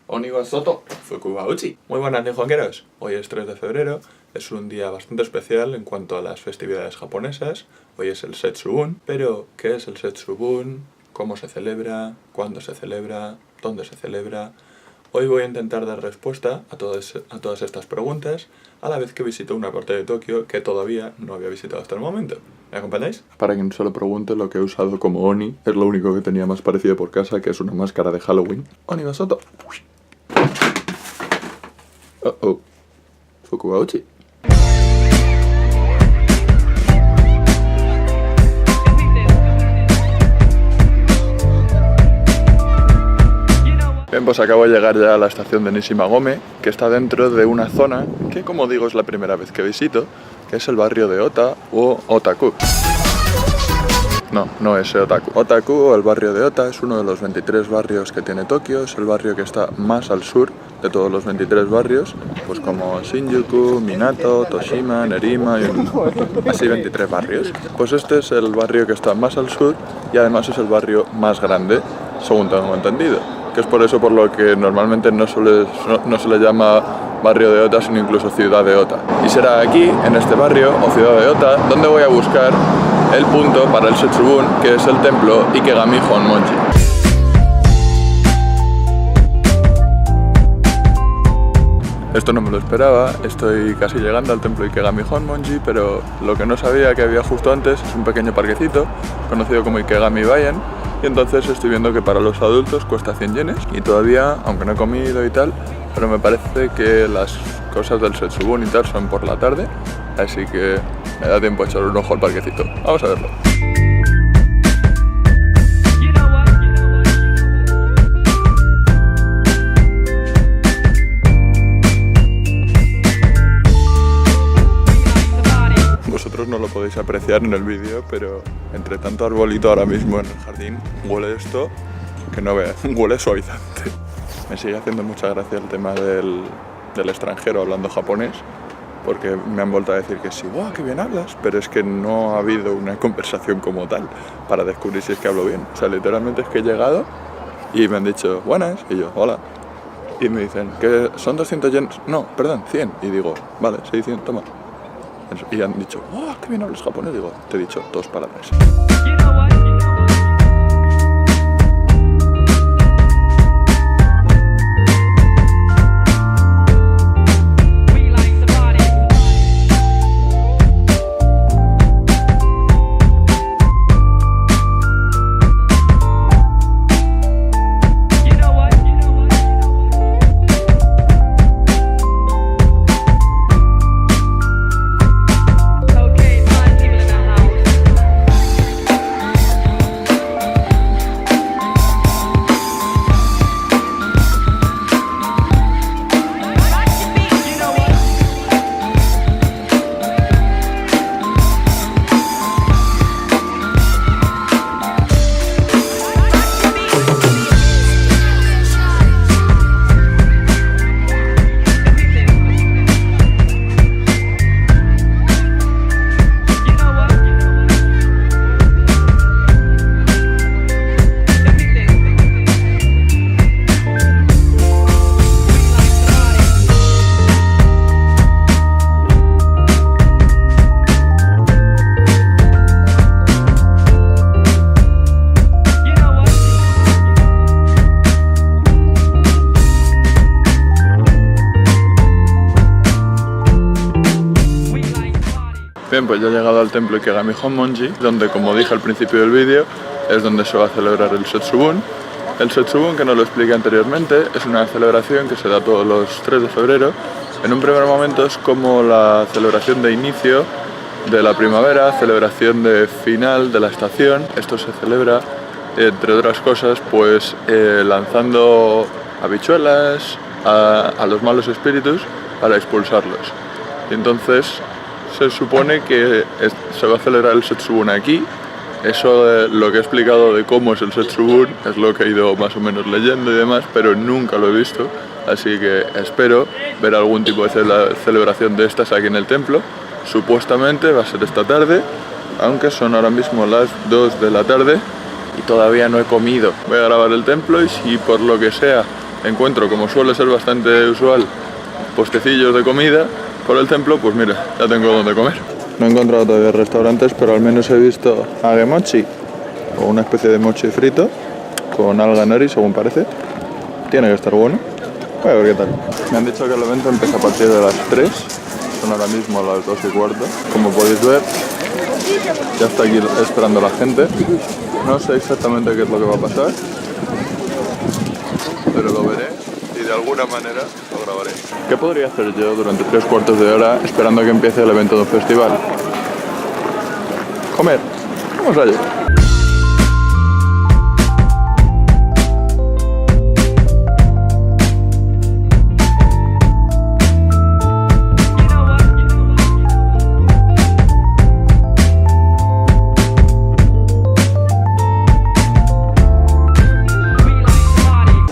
Oniwa Soto, Fukuba Uchi. Muy buenas nijongueros. Hoy es 3 de febrero, es un día bastante especial en cuanto a las festividades japonesas. Hoy es el Setsubun, pero ¿qué es el Setsubun? ¿Cómo se celebra? ¿Cuándo se celebra? ¿Dónde se celebra? Hoy voy a intentar dar respuesta a todas estas preguntas a la vez que visito una parte de Tokio que todavía no había visitado hasta el momento. ¿Me acompañáis? Para quien se lo pregunte, lo que he usado como Oni es lo único que tenía más parecido por casa, que es una máscara de Halloween. Oniwa Soto. Oh, Fukuba Uchi. Bien, pues acabo de llegar ya a la estación de Nishimagome, que está dentro de una zona que, como digo, es la primera vez que visito, que es el barrio de Ota o Otaku. No es Otaku. Otaku o el barrio de Ota es uno de los 23 barrios que tiene Tokio, es el barrio que está más al sur de todos los 23 barrios, pues como Shinjuku, Minato, Toshima, Nerima y así 23 barrios. Pues este es el barrio que está más al sur y además es el barrio más grande, según tengo entendido, que es por eso por lo que normalmente no se le llama barrio de Ota, sino incluso ciudad de Ota. Y será aquí, en este barrio o ciudad de Ota, donde voy a buscar el punto para el Setsubun, que es el templo Ikegami Honmonji. Esto no me lo esperaba, estoy casi llegando al templo Ikegami Honmonji, pero lo que no sabía que había justo antes es un pequeño parquecito, conocido como Ikegami Bayan, y entonces estoy viendo que para los adultos cuesta 100 yenes, y todavía, aunque no he comido y tal, pero me parece que las cosas del Setsubun y tal son por la tarde, así que me da tiempo a echar un ojo al parquecito. Vamos a verlo. Vosotros no lo podéis apreciar en el vídeo, pero entre tanto arbolito ahora mismo en el jardín, huele esto que no veas, huele suavizante. Me sigue haciendo mucha gracia el tema del extranjero hablando japonés, porque me han vuelto a decir que sí, ¡wow, qué bien hablas! Pero es que no ha habido una conversación como tal para descubrir si es que hablo bien. O sea, literalmente es que he llegado y me han dicho, buenas, y yo, hola. Y me dicen, que son 200 yenes, no, perdón, 100. Y digo, vale, 600, toma. Y han dicho, ¡oh, qué bien hablas japonés! Digo, te he dicho 2 palabras. Bien, pues ya he llegado al templo Ikegami Honmonji, donde, como dije al principio del vídeo, es donde se va a celebrar el Setsubun. El Setsubun, que no lo expliqué anteriormente, es una celebración que se da todos los 3 de febrero. En un primer momento es como la celebración de inicio de la primavera, celebración de final de la estación. Esto se celebra, entre otras cosas, pues lanzando habichuelas a los malos espíritus para expulsarlos. Y entonces se supone que se va a celebrar el Setsubun aquí. Eso lo que he explicado de cómo es el Setsubun es lo que he ido más o menos leyendo y demás, pero nunca lo he visto, así que espero ver algún tipo de celebración de estas aquí en el templo. Supuestamente va a ser esta tarde, aunque son ahora mismo las 2 de la tarde y todavía no he comido. Voy a grabar el templo y si por lo que sea encuentro, como suele ser bastante usual, puestecillos de comida por el templo, pues mira, ya tengo donde comer. No he encontrado todavía restaurantes, pero al menos he visto agemochi, o una especie de mochi frito, con alga nori, según parece. Tiene que estar bueno. Voy a ver qué tal. Me han dicho que el evento empieza a partir de las 3. Son ahora mismo las 2:15. Como podéis ver, ya está aquí esperando la gente. No sé exactamente qué es lo que va a pasar, pero lo veré y de alguna manera lo grabaré. ¿Qué podría hacer yo durante 3/4 de hora esperando a que empiece el evento de un festival? Comer. Vamos allá.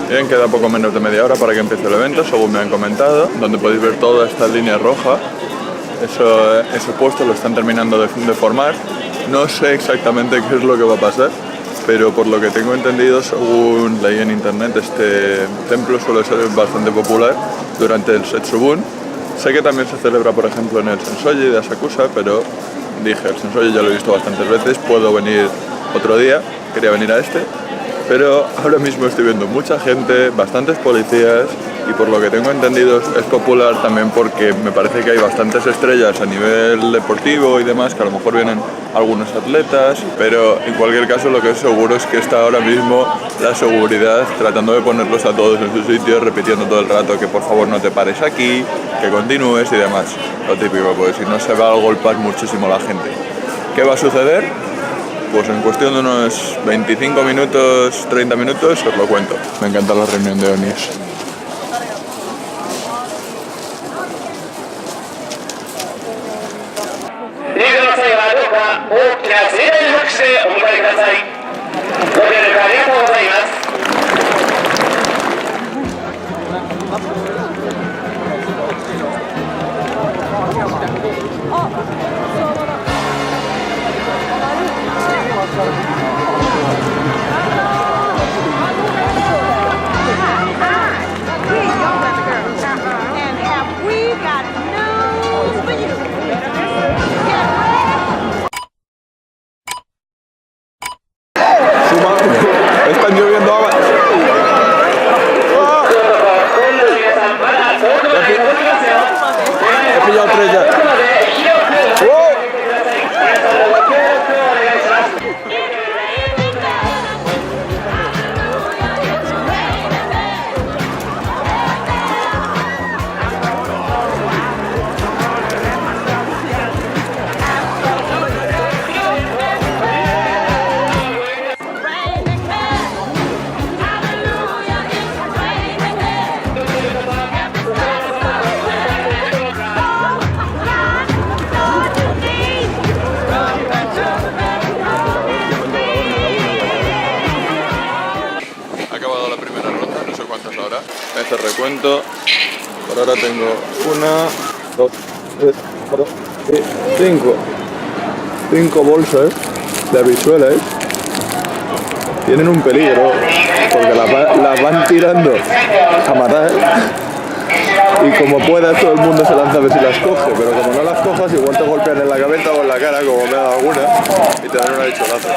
Bien, queda poco menos de media hora para que empiece el evento, según me han comentado, donde podéis ver toda esta línea roja. Ese puesto lo están terminando de formar. No sé exactamente qué es lo que va a pasar, pero por lo que tengo entendido, según leí en internet, este templo suele ser bastante popular durante el Setsubun. Sé que también se celebra, por ejemplo, en el Sensoji de Asakusa, pero dije, el Sensoji ya lo he visto bastantes veces, puedo venir otro día, quería venir a este. Pero ahora mismo estoy viendo mucha gente, bastantes policías, y por lo que tengo entendido es popular también porque me parece que hay bastantes estrellas a nivel deportivo y demás, que a lo mejor vienen algunos atletas, pero en cualquier caso lo que es seguro es que está ahora mismo la seguridad tratando de ponerlos a todos en su sitio, repitiendo todo el rato que por favor no te pares aquí, que continúes y demás. Lo típico, pues si no se va a golpear muchísimo la gente. ¿Qué va a suceder? Pues en cuestión de unos 25 minutos, 30 minutos, os lo cuento. Me encanta la reunión de Onis. Están lloviendo agua. He pillado 3 ya. Este recuento, por ahora tengo 1, 2, 3, 4, 5 bolsas de habichuelas. Tienen un peligro porque las van tirando a matar y como pueda todo el mundo se lanza a ver si las coge, pero como no las cojas igual te golpean en la cabeza o en la cara, como me ha dado alguna, y te dan una bicholazo.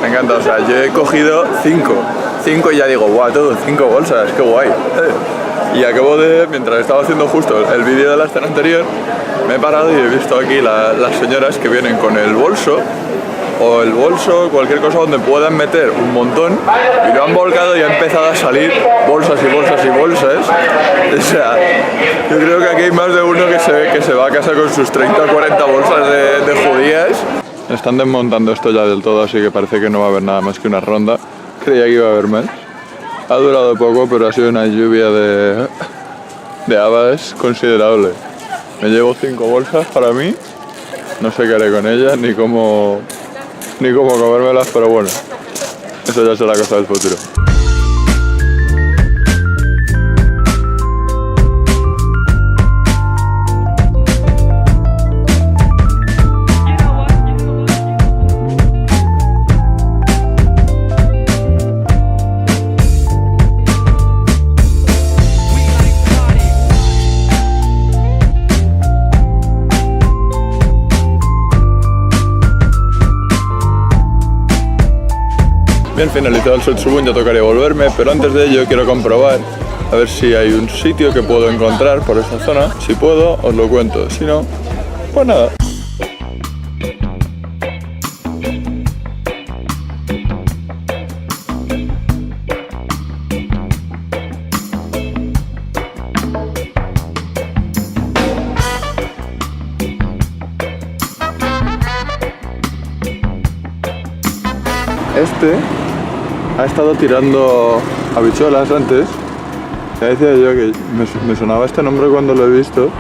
Me encanta, o sea, yo he cogido 5 y ya digo, guau, todo, 5 bolsas, qué guay. Y acabo de, mientras estaba haciendo justo el vídeo de la escena anterior, me he parado y he visto aquí las señoras que vienen con el bolso, cualquier cosa donde puedan meter un montón, y lo han volcado y ha empezado a salir bolsas y bolsas y bolsas. O sea, yo creo que aquí hay más de uno que se va a casa con sus 30 o 40 bolsas de judías. Están desmontando esto ya del todo, así que parece que no va a haber nada más que una ronda. Creía que iba a haber más. Ha durado poco, pero ha sido una lluvia de habas considerable. Me llevo 5 bolsas para mí. No sé qué haré con ellas, ni cómo comérmelas, pero bueno, eso ya será cosa del futuro. Bien, finalizado el Setsubun ya tocaría volverme, pero antes de ello quiero comprobar a ver si hay un sitio que puedo encontrar por esa zona. Si puedo, os lo cuento, si no, pues nada. Este ha estado tirando habichuelas antes. Ya decía yo que me sonaba este nombre cuando lo he visto.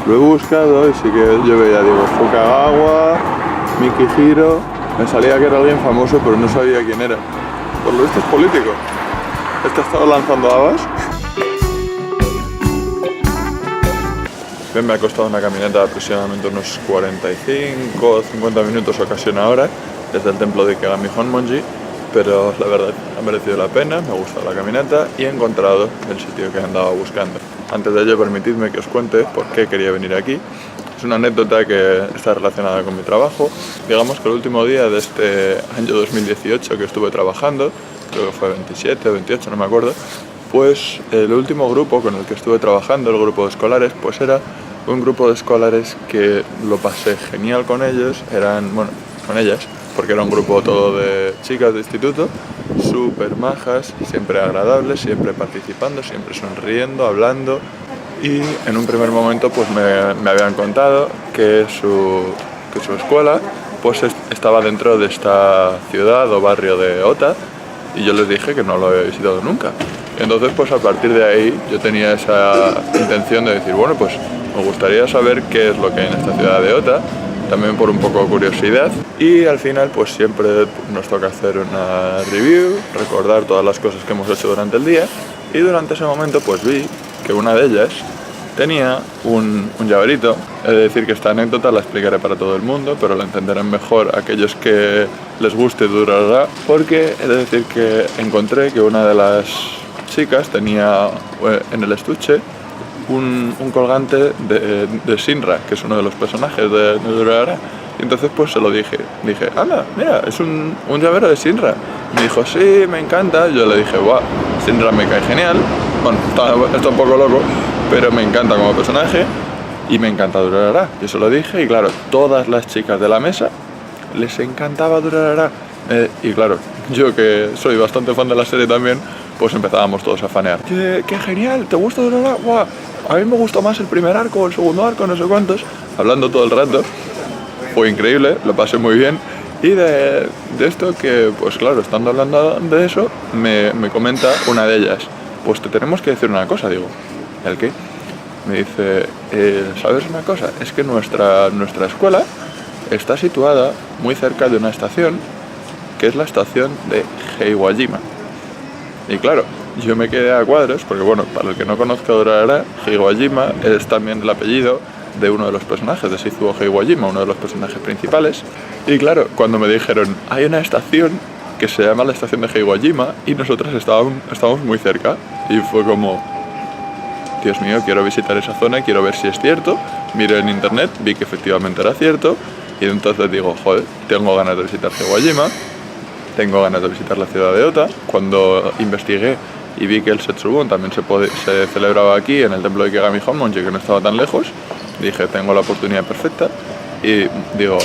Lo he buscado y sí que yo veía, digo, Fukagawa, Mikihiro. Me salía que era alguien famoso, pero no sabía quién era. Por lo visto es político. Este ha estado lanzando habas. Bien, me ha costado una caminata de aproximadamente unos 45 o 50 minutos o casi una hora desde el templo de Ikegami Honmonji, pero la verdad ha merecido la pena, me ha gustado la caminata y he encontrado el sitio que andaba buscando. Antes de ello, permitidme que os cuente por qué quería venir aquí. Es una anécdota que está relacionada con mi trabajo. Digamos que el último día de este año 2018 que estuve trabajando, creo que fue 27 o 28, no me acuerdo, pues el último grupo con el que estuve trabajando, el grupo de escolares, pues era un grupo de escolares que lo pasé genial con ellos, con ellas, porque era un grupo todo de chicas de instituto, súper majas, siempre agradables, siempre participando, siempre sonriendo, hablando. Y en un primer momento pues me habían contado que su escuela pues estaba dentro de esta ciudad o barrio de Ota, y yo les dije que no lo había visitado nunca. Entonces pues a partir de ahí yo tenía esa intención de decir, bueno, pues me gustaría saber qué es lo que hay en esta ciudad de Ota, también por un poco de curiosidad, y al final pues siempre nos toca hacer una review, recordar todas las cosas que hemos hecho durante el día, y durante ese momento pues vi que una de ellas tenía un llaverito. He de decir que esta anécdota la explicaré para todo el mundo, pero la entenderán mejor aquellos que les guste Durarara, porque he de decir que encontré que una de las chicas tenía en el estuche un colgante de Shinra, que es uno de los personajes de Durarara. Y entonces pues se lo dije, anda, mira, es un llavero de Shinra. Me dijo, sí, me encanta. Yo le dije, guau, Shinra me cae genial. Bueno, está un poco loco, pero me encanta como personaje y me encanta Durarara. Yo se lo dije y claro, todas las chicas de la mesa les encantaba Durarara. Y claro, yo que soy bastante fan de la serie también, pues empezábamos todos a fanear. ¡Qué genial! ¿Te gusta Durarara? ¡Guau! A mí me gustó más el primer arco, el segundo arco, no sé cuántos. Hablando todo el rato. Fue increíble, lo pasé muy bien. Y de esto que, pues claro, estando hablando de eso, me comenta una de ellas. Pues te tenemos que decir una cosa, digo. ¿El qué? Me dice, ¿sabes una cosa? Es que nuestra escuela está situada muy cerca de una estación, que es la estación de Heiwajima. Y claro, yo me quedé a cuadros, porque bueno, para el que no conozca Durarara, Heiwajima es también el apellido de uno de los personajes de Shizuo Heiwajima, uno de los personajes principales. Y claro, cuando me dijeron, hay una estación que se llama la estación de Heiwajima y nosotras estábamos muy cerca, y fue como, Dios mío, quiero visitar esa zona, quiero ver si es cierto. Miré en internet, vi que efectivamente era cierto, y entonces digo, joder, tengo ganas de visitar Heiwajima, tengo ganas de visitar la ciudad de Ota. Cuando investigué y vi que el Setsubun también se celebraba aquí en el templo de Ikegami Honmonji, que no estaba tan lejos, dije, tengo la oportunidad perfecta y digo,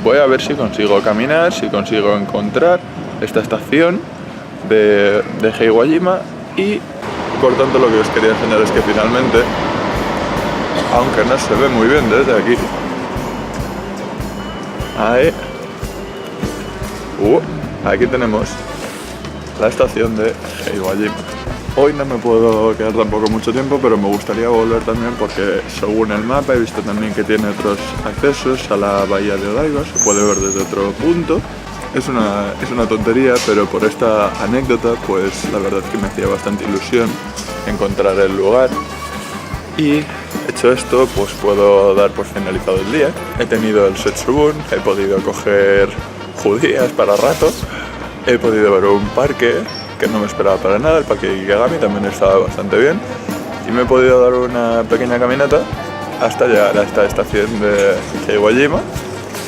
voy a ver si consigo caminar, si consigo encontrar esta estación de Heiwajima. Y por tanto lo que os quería enseñar es que finalmente, aunque no se ve muy bien desde aquí, aquí tenemos la estación de Heiwajima. Hoy no me puedo quedar tampoco mucho tiempo, pero me gustaría volver también porque según el mapa he visto también que tiene otros accesos a la bahía de Odaiba, se puede ver desde otro punto. Es una tontería, pero por esta anécdota pues la verdad es que me hacía bastante ilusión encontrar el lugar. Y hecho esto, pues puedo dar por finalizado el día. He tenido el Setsubun, he podido coger judías para rato, he podido ver un parque que no me esperaba para nada, el parque de Ikegami también estaba bastante bien, y me he podido dar una pequeña caminata hasta llegar a esta estación de Heiwajima,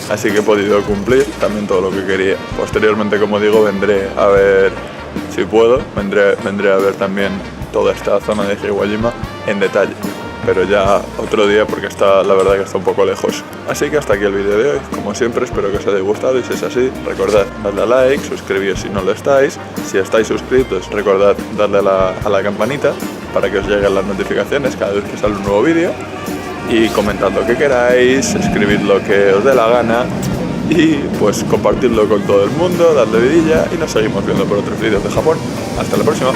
así que he podido cumplir también todo lo que quería. Posteriormente, como digo, vendré a ver, si puedo, vendré a ver también toda esta zona de Iwajima en detalle, pero ya otro día porque la verdad que está un poco lejos. Así que hasta aquí el vídeo de hoy. Como siempre, espero que os haya gustado y si es así, recordad darle a like, suscribiros si no lo estáis. Si estáis suscritos, recordad darle a la campanita para que os lleguen las notificaciones cada vez que sale un nuevo vídeo. Y comentad lo que queráis, escribid lo que os dé la gana y pues compartidlo con todo el mundo, dadle vidilla y nos seguimos viendo por otros vídeos de Japón. Hasta la próxima.